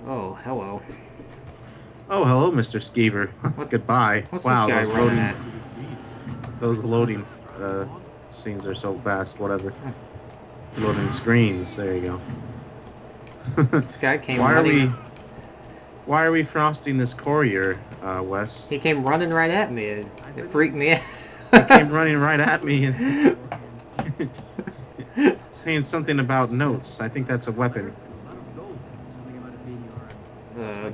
Oh, hello. Oh, hello, Mr. Skeever. Goodbye. What's Wow, this guy those running loading at? those loading uh, scenes are so fast. Whatever. Hmm. Loading screens. There you go. This guy came why are running. we Why are we frosting this courier, Wes? He came running right at me. It freaked me He came out. running right at me and saying something about notes. I think that's a weapon. uh,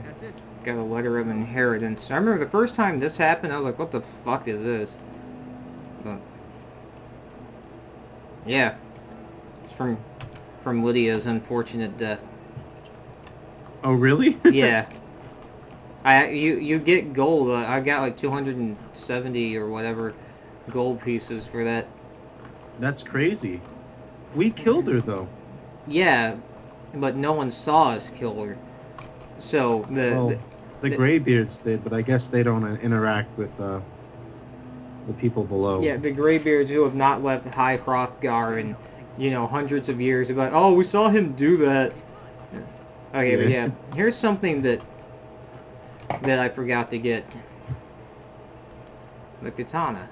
got a letter of inheritance. I remember the first time this happened, I was like, "What the fuck is this?" But, yeah, it's from Lydia's unfortunate death. Oh, really? Yeah, you get gold. I got like 270 or whatever gold pieces for that. That's crazy. We killed her though. Yeah, but no one saw us kill her. So Well, the Greybeards did, but I guess they don't interact with the people below. yeah, the Greybeards who have not left High Hrothgar in, hundreds of years are like, oh, we saw him do that. Okay, but yeah, here's something that I forgot to get. The katana.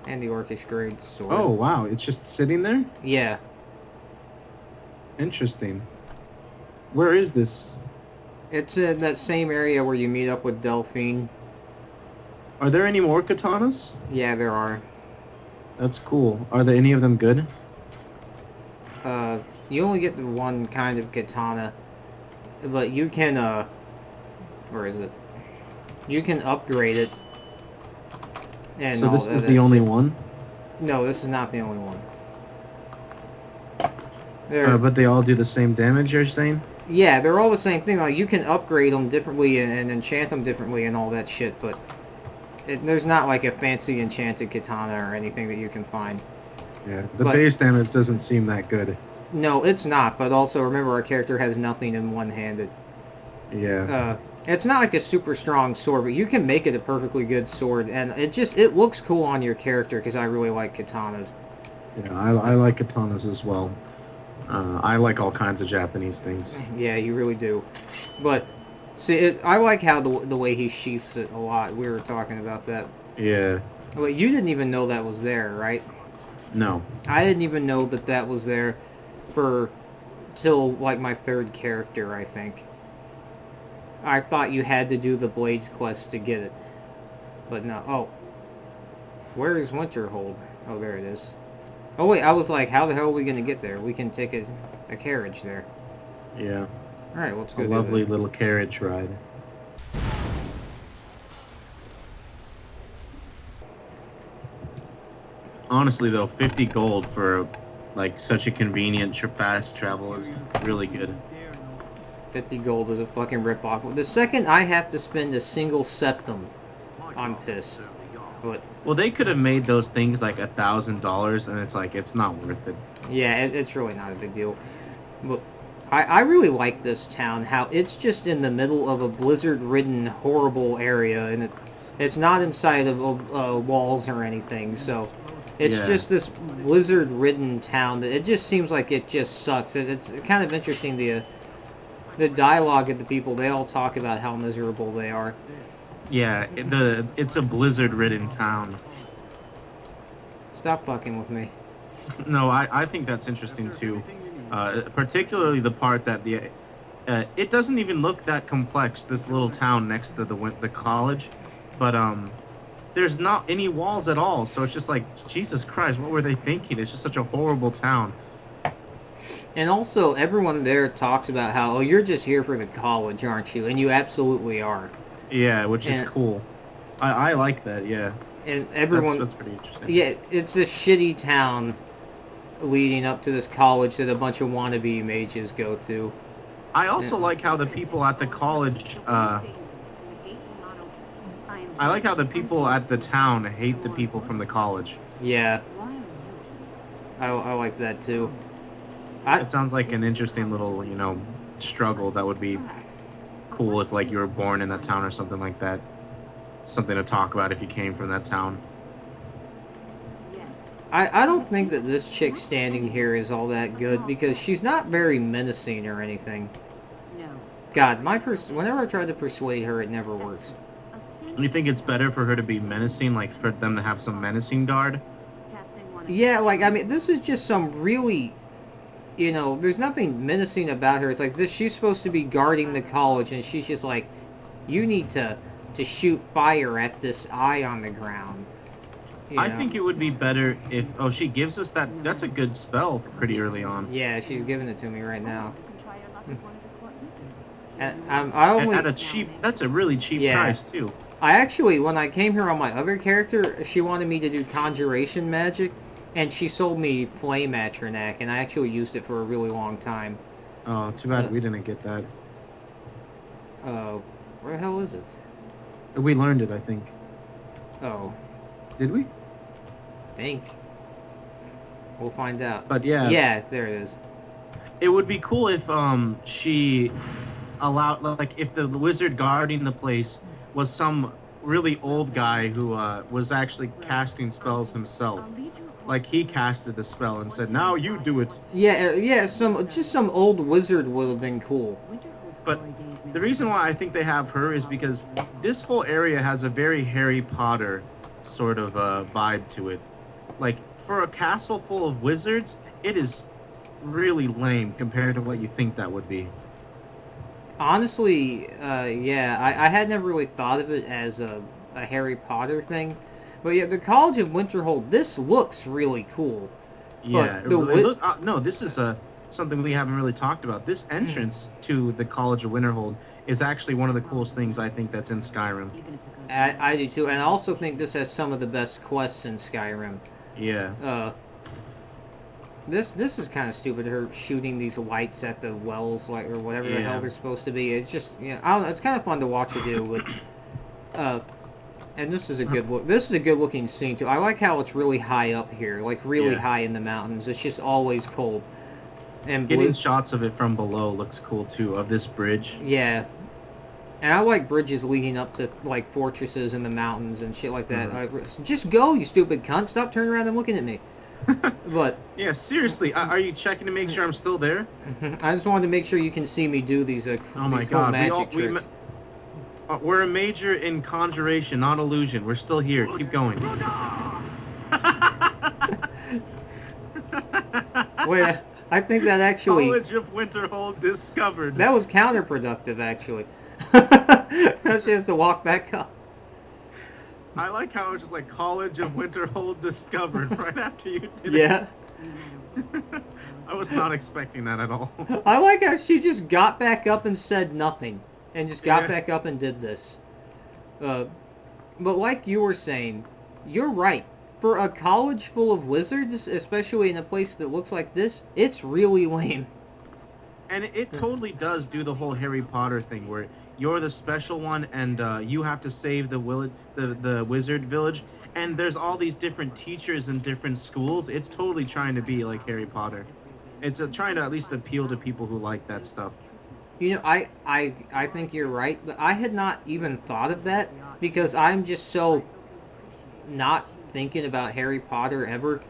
And the Orcish Great Sword. Oh, wow. It's just sitting there? Yeah. Interesting. Where is this? It's in that same area where you meet up with Delphine. Are there any more katanas? Yeah, there are. That's cool. Are there any of them good? You only get the one kind of katana, but you can, where is it? You can upgrade it. And so this is the only one? No, this is not the only one. But they all do the same damage, you're saying? Yeah, they're all the same thing. Like, you can upgrade them differently and enchant them differently and all that shit, but there's not like a fancy enchanted katana or anything that you can find. Yeah, but base damage doesn't seem that good. No, it's not, but also remember our character has nothing in one-handed. Yeah. It's not like a super strong sword, but you can make it a perfectly good sword, and it looks cool on your character because I really like katanas. Yeah, I like katanas as well. I like all kinds of Japanese things. Yeah, you really do. But see, I like how the way he sheaths it a lot. We were talking about that. Yeah. Well, you didn't even know that was there, right? No. I didn't even know that was there till like my third character, I think. I thought you had to do the Blades quest to get it. But no. Oh. Where is Winterhold? Oh, there it is. Oh, wait. I was like, how the hell are we going to get there? We can take a carriage there. Yeah. Alright, let's go A do lovely that. little carriage ride. Honestly, though, 50 gold for like such a convenient fast travel is really good. 50 gold is a fucking ripoff. The second I have to spend a single septum, I'm pissed. But well, they could have made those things like $1,000, and it's like it's not worth it. Yeah, it's really not a big deal. But I really like this town. How it's just in the middle of a blizzard-ridden, horrible area, and it's not inside of walls or anything. So it's just this blizzard-ridden town that it just seems like it just sucks. It's kind of interesting the dialogue of the people. They all talk about how miserable they are. Yeah, it's a blizzard-ridden town. Stop fucking with me. No, I think that's interesting too. Particularly the part that it doesn't even look that complex. This little town next to the college, but there's not any walls at all. So it's just like Jesus Christ, what were they thinking? It's just such a horrible town. And also, everyone there talks about how, oh, you're just here for the college, aren't you? And you absolutely are. Yeah, which is cool. I like that, yeah. And everyone... That's pretty interesting. Yeah, it's this shitty town leading up to this college that a bunch of wannabe mages go to. I also like how the people at the college... I like how the people at the town hate the people from the college. Yeah. I like that, too. It sounds like an interesting little, struggle that would be cool if, like, you were born in that town or something like that. Something to talk about if you came from that town. I don't think that this chick standing here is all that good because she's not very menacing or anything. No. God, whenever I try to persuade her, it never works. You think it's better for her to be menacing, like for them to have some menacing guard? Yeah, like, I mean, this is just some really, there's nothing menacing about her. It's like this, she's supposed to be guarding the college, and she's just like, you need to shoot fire at this eye on the ground. I think it would be better if... Oh, she gives us that... That's a good spell pretty early on. Yeah, she's giving it to me right now. And At a cheap... That's a really cheap price, too. I actually, when I came here on my other character, she wanted me to do conjuration magic, and she sold me Flame Atronak, and I actually used it for a really long time. Oh, too bad we didn't get that. Where the hell is it? We learned it, I think. Oh. Did we? Think. We'll find out. But yeah. Yeah, there it is. It would be cool if she allowed, like, if the wizard guarding the place was some really old guy who was actually casting spells himself. Like, he casted the spell and said, now you do it. Yeah, just some old wizard would have been cool. But the reason why I think they have her is because this whole area has a very Harry Potter sort of vibe to it. Like, for a castle full of wizards, it is really lame compared to what you think that would be. Honestly, yeah, I had never really thought of it as a Harry Potter thing. But yeah, the College of Winterhold, this looks really cool. Yeah, no, this is something we haven't really talked about. This entrance to the College of Winterhold is actually one of the coolest things I think that's in Skyrim. I do too, and I also think this has some of the best quests in Skyrim. Yeah. This is kind of stupid. Her shooting these lights at the wells, like, or whatever the hell they're supposed to be. It's just, I don't know. It's kind of fun to watch her do. But, and this is a good look. This is a good looking scene too. I like how it's really high up here, like really high in the mountains. It's just always cold. And getting shots of it from below looks cool too. Of this bridge. Yeah. And I like bridges leading up to, like, fortresses in the mountains and shit like that. Just go, you stupid cunt. Stop turning around and looking at me. But... Yeah, seriously. Are you checking to make sure I'm still there? I just wanted to make sure you can see me do these, oh my cool God. magic tricks. We're a major in conjuration, not illusion. We're still here. Keep going. Wait, I think that actually... College of Winterhold discovered. That was counterproductive, actually. Now she has to walk back up. I like how it's just like College of Winterhold discovered right after you did it. Yeah. I was not expecting that at all. I like how she just got back up and said nothing. And just got back up and did this. But like you were saying, you're right. For a college full of wizards, especially in a place that looks like this, it's really lame. And it totally does do the whole Harry Potter thing where you're the special one and you have to save the wizard village. And there's all these different teachers in different schools. It's totally trying to be like Harry Potter. It's trying to at least appeal to people who like that stuff. You know, I think you're right, but I had not even thought of that because I'm just so not thinking about Harry Potter ever.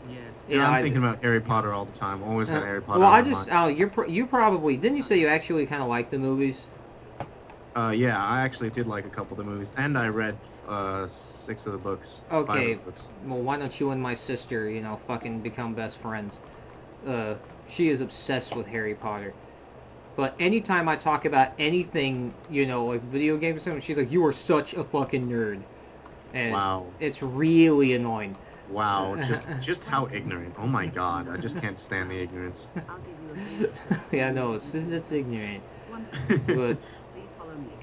Yeah, I'm thinking about Harry Potter all the time. Always got Harry Potter. Well, you probably didn't you say you actually kind of like the movies? Yeah, I actually did like a couple of the movies, and I read 6 of the books. Okay, 5 of the books. Well, why don't you and my sister, fucking become best friends? She is obsessed with Harry Potter. But anytime I talk about anything, like video games or something, she's like, you are such a fucking nerd. And wow. It's really annoying. Wow, just how ignorant. Oh my God, I just can't stand the ignorance. Yeah, no, it's ignorant. But,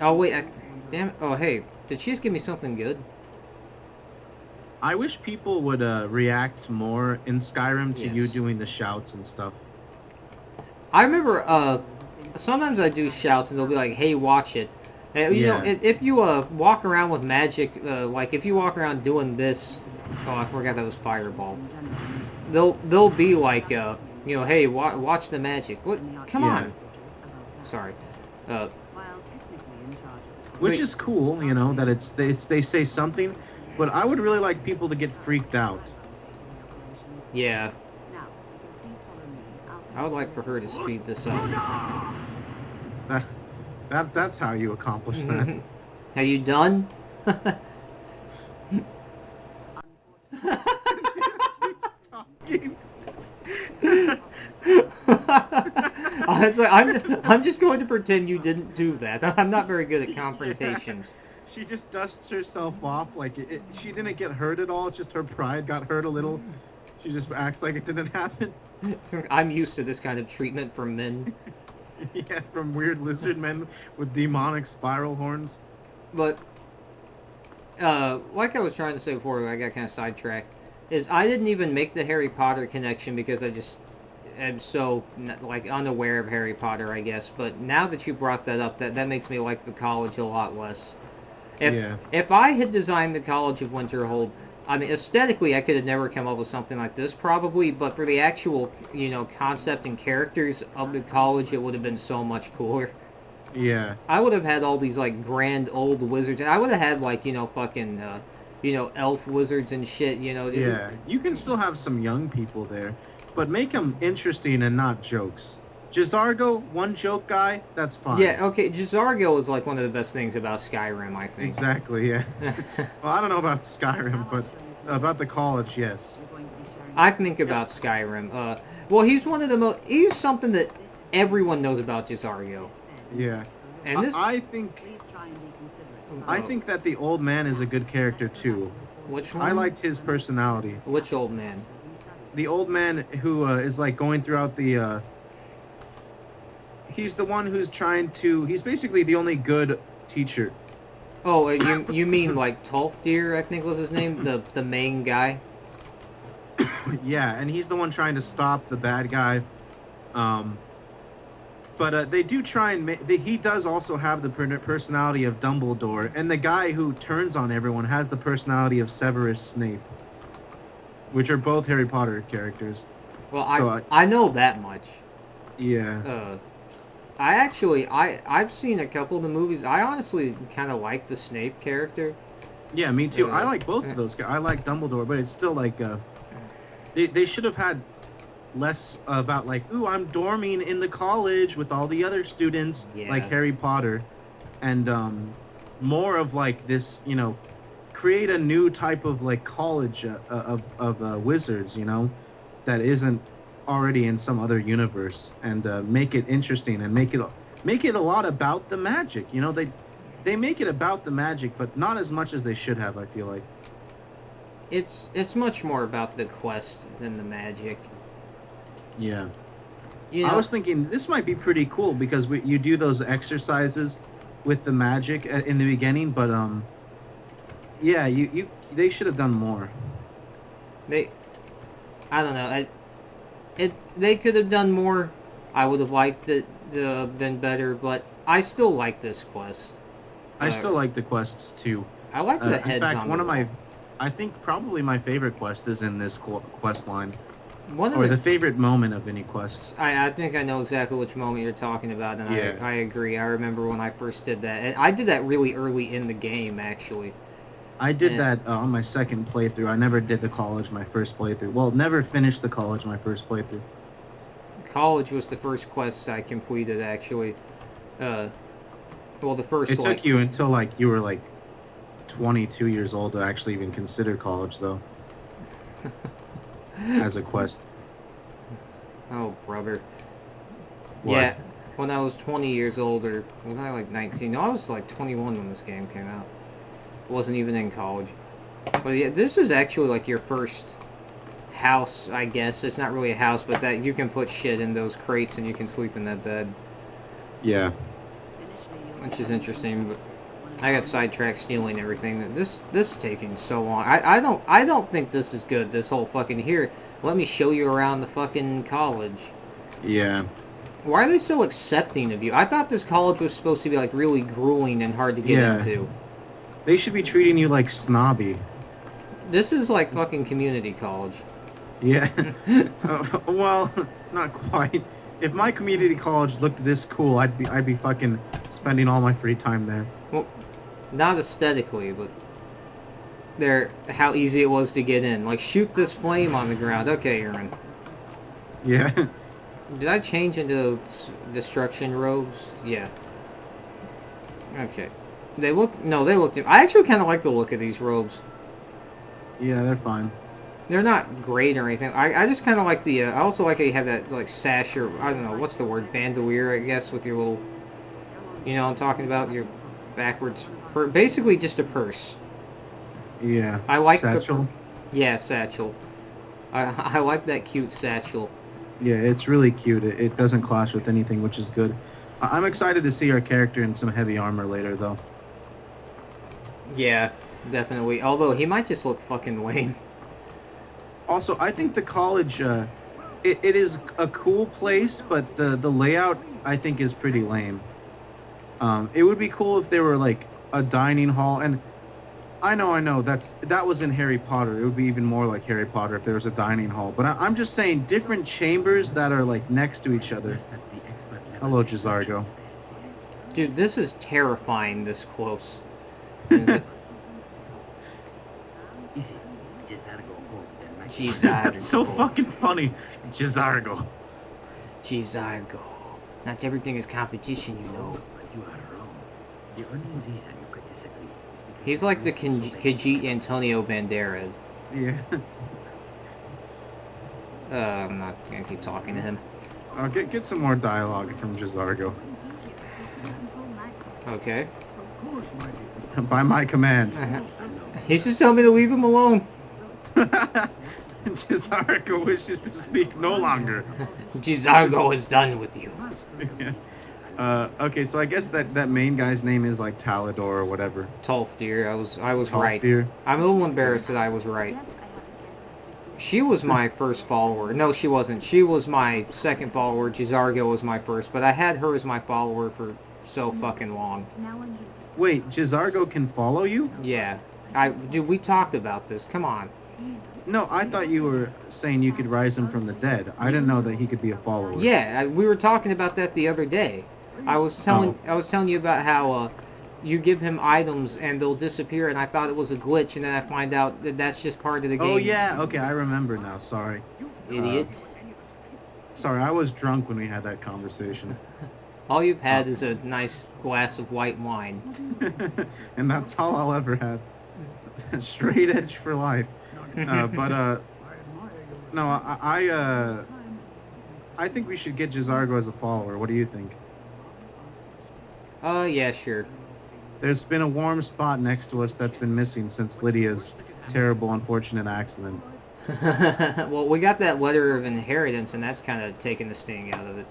oh wait, damn it. Oh hey, did she just give me something good? I wish people would react more in Skyrim to Yes. you doing the shouts and stuff. I remember, sometimes I do shouts and they'll be like, hey, watch it. And, you know, if you walk around with magic, like if you walk around doing this, oh, I forgot that was Fireball. They'll be like, hey, watch the magic. What? Come on. Sorry. Which is cool, that they say something, but I would really like people to get freaked out. Yeah. I would like for her to speed this up. That's how you accomplish that. Are you done? Talking. Honestly, I'm just going to pretend you didn't do that. I'm not very good at confrontations. She just dusts herself off like she didn't get hurt at all. It's just her pride got hurt a little. She just acts like it didn't happen. I'm used to this kind of treatment from men. Yeah, from weird lizard men with demonic spiral horns. But, like I was trying to say before, I got kind of sidetracked, is I didn't even make the Harry Potter connection because I just am so, like, unaware of Harry Potter, I guess. But now that you brought that up, that makes me like the college a lot less. If I had designed the College of Winterhold, I mean, aesthetically, I could have never come up with something like this, probably, but for the actual, concept and characters of the college, it would have been so much cooler. Yeah. I would have had all these, like, grand old wizards, and I would have had, like, fucking, elf wizards and shit, Yeah. You can still have some young people there, but make them interesting and not jokes. Jizargo, one joke guy, that's fine. Yeah, okay, Jizargo is, like, one of the best things about Skyrim, I think. Exactly, yeah. Well, I don't know about Skyrim, but about the college, yes. I think about Skyrim. Well, he's one of the he's something that everyone knows about Jizargo. Yeah. And this... I think that the old man is a good character, too. Which one? I liked his personality. Which old man? The old man who is, like, going throughout the... He's the one who's trying to... He's basically the only good teacher. Oh, you mean like Tolfdir, I think was his name? The main guy? Yeah, and he's the one trying to stop the bad guy. But they do try and he does also have the personality of Dumbledore, and the guy who turns on everyone has the personality of Severus Snape, which are both Harry Potter characters. Well, I know that much. Yeah. I've seen a couple of the movies. I honestly kind of like the Snape character. Yeah, me too. I like both of those guys. I like Dumbledore, but it's still like they should have had less about like, ooh, I'm dorming in the college with all the other students, like Harry Potter, and more of like this, create a new type of like college of wizards, that isn't already in some other universe, and make it interesting and make it a lot about the magic. They make it about the magic, but not as much as they should have. I feel like it's much more about the quest than the magic. Yeah. I was thinking this might be pretty cool because you do those exercises with the magic in the beginning, but yeah, they should have done more. I don't know. They could have done more. I would have liked it to have been better, but I still like this quest. I still like the quests too. I like the heads. In fact, I think probably my favorite quest is in this quest line. The favorite moment of any quest. I think I know exactly which moment you're talking about, and I agree. I remember when I first did that. And I did that really early in the game, actually. I did that on my second playthrough. I never did the college my first playthrough. Well, never finished the college my first playthrough. College was the first quest I completed, actually. The first... It took you until, like, you were, like, 22 years old to actually even consider college, though. As a quest. Oh, brother. What? Yeah, when I was 20 years old, or was I, like, 19? No, I was, like, 21 when this game came out. Wasn't even in college. But yeah, this is actually like your first house, I guess. It's not really a house, but that you can put shit in those crates and you can sleep in that bed. Yeah. Which is interesting, but I got sidetracked stealing everything. This is taking so long. I don't think this is good, this whole fucking here. Let me show you around the fucking college. Yeah. Why are they so accepting of you? I thought this college was supposed to be like really grueling and hard to get into. They should be treating you like snobby. This is like fucking community college. Yeah. Well, not quite. If my community college looked this cool, I'd be fucking spending all my free time there. Well, not aesthetically, but how easy it was to get in. Like, shoot this flame on the ground. Okay, Aaron. Yeah. Did I change into destruction robes? Yeah. Okay. They look... No, they look... I actually kind of like the look of these robes. Yeah, they're fine. They're not great or anything. I just kind of like the... I also like how you have that, like, sash or... I don't know, what's the word? Bandolier, I guess, with your little... You know what I'm talking about? Your backwards... basically just a purse. Yeah. I like satchel. Yeah, satchel. I like that cute satchel. Yeah, it's really cute. It doesn't clash with anything, which is good. I'm excited to see our character in some heavy armor later, though. Yeah, definitely. Although, he might just look fucking lame. Also, I think the college, it is a cool place, but the layout, I think, is pretty lame. It would be cool if there were, like, a dining hall, and I know, that was in Harry Potter. It would be even more like Harry Potter if there was a dining hall. But I'm just saying, different chambers that are, like, next to each other. Hello, Jizargo. Dude, this is terrifying this close. Jizargo. That's so fucking funny. Jizargo. Jizargo. Not everything is competition, you know. He's like the Khajiit Antonio Banderas. Yeah. I'm not gonna keep talking to him. Get some more dialogue from Jizargo. Okay. By my command. He's just telling me to leave him alone. Jizargo wishes to speak no longer. Jizargo is done with you. Okay, so I guess that main guy's name is like Talador or whatever. Tolfdir, I was right. Tolfdir. I'm a little embarrassed that I was right. She was my first follower. No, she wasn't. She was my second follower. Jizargo was my first, but I had her as my follower for so fucking long. Wait, Jizargo can follow you? Yeah. Dude, we talked about this. Come on. No, I thought you were saying you could rise him from the dead. I didn't know that he could be a follower. Yeah, we were talking about that the other day. I was telling you about how you give him items and they'll disappear, and I thought it was a glitch, and then I find out that that's just part of the game. Oh yeah, okay, I remember now. Sorry. Idiot. Sorry, I was drunk when we had that conversation. All you've had is a nice glass of white wine. And that's all I'll ever have. Straight edge for life. No, I think we should get Jizargo as a follower. What do you think? Yeah, sure. There's been a warm spot next to us that's been missing since Lydia's terrible, unfortunate accident. Well, we got that letter of inheritance, and that's kind of taking the sting out of it.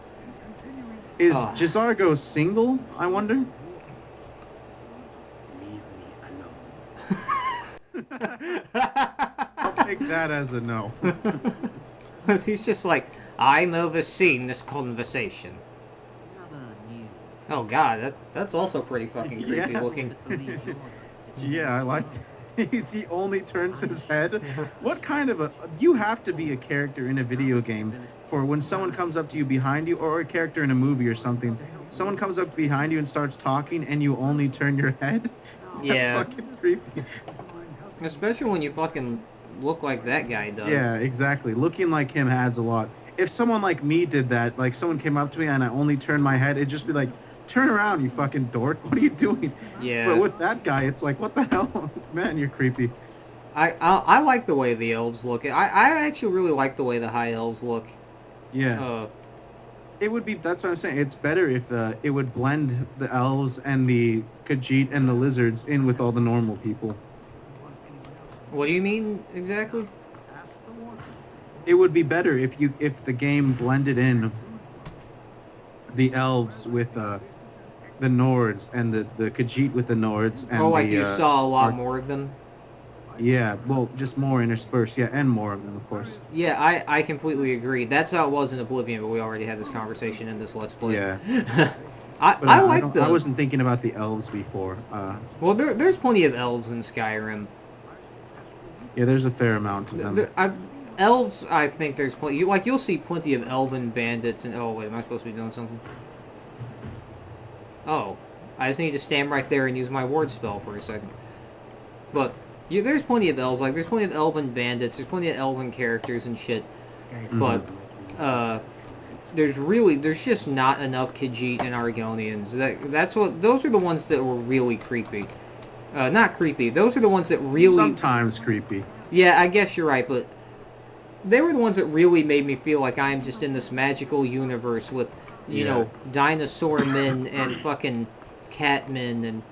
Is Jizargo single, I wonder? I'll take that as a no. He's just like, I'm overseeing this conversation. Oh god, that's also pretty fucking creepy looking. Yeah, I like he only turns his head. What kind of you have to be a character in a video game for when someone comes up to you behind you, or a character in a movie or something. Someone comes up behind you and starts talking and you only turn your head? Yeah. That's fucking creepy. Especially when you fucking look like that guy does. Yeah, exactly. Looking like him adds a lot. If someone like me did that, like someone came up to me and I only turned my head, it'd just be like, turn around, you fucking dork. What are you doing? Yeah. But with that guy, it's like, what the hell? Man, you're creepy. I like the way the elves look. I actually really like the way the high elves look. Yeah. It would be, that's what I'm saying. It's better if it would blend the elves and the Khajiit and the lizards in with all the normal people. What do you mean exactly? It would be better if the game blended in the elves with the Nords and the Khajiit with the Nords and like you saw a lot more of them? Yeah, well, just more interspersed, yeah, and more of them, of course. Yeah, I completely agree. That's how it was in Oblivion, but we already had this conversation in this Let's Play. Yeah. I like them. I wasn't thinking about the elves before. Well, there's plenty of elves in Skyrim. Yeah, there's a fair amount of them. Elves, I think there's plenty. You'll see plenty of elven bandits and... Oh, wait, am I supposed to be doing something? Oh. I just need to stand right there and use my ward spell for a second. But... there's plenty of elves, there's plenty of elven bandits, there's plenty of elven characters and shit, but, there's just not enough Khajiit and Argonians. Those are the ones that were really creepy. Not creepy. Those are the ones that really... Sometimes creepy. Yeah, I guess you're right, but they were the ones that really made me feel like I'm just in this magical universe with, you know, dinosaur men and fucking cat men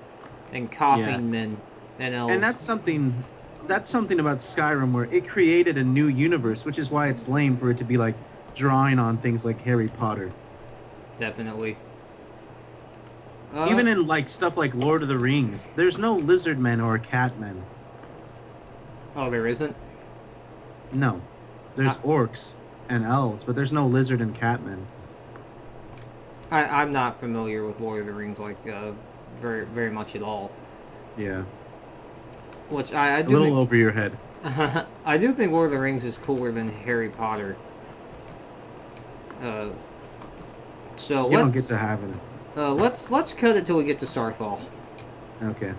and coughing men and elves. And that's something about Skyrim where it created a new universe, which is why it's lame for it to be like drawing on things like Harry Potter. Definitely. Even in like stuff like Lord of the Rings, there's no lizard men or cat men. Oh, there isn't? No. There's orcs and elves, but there's no lizard and cat men. I'm not familiar with Lord of the Rings like very very much at all. Yeah. Which I A do little over your head. I do think Lord of the Rings is cooler than Harry Potter. So You don't get to have it. let's cut it till we get to Starfall. Okay.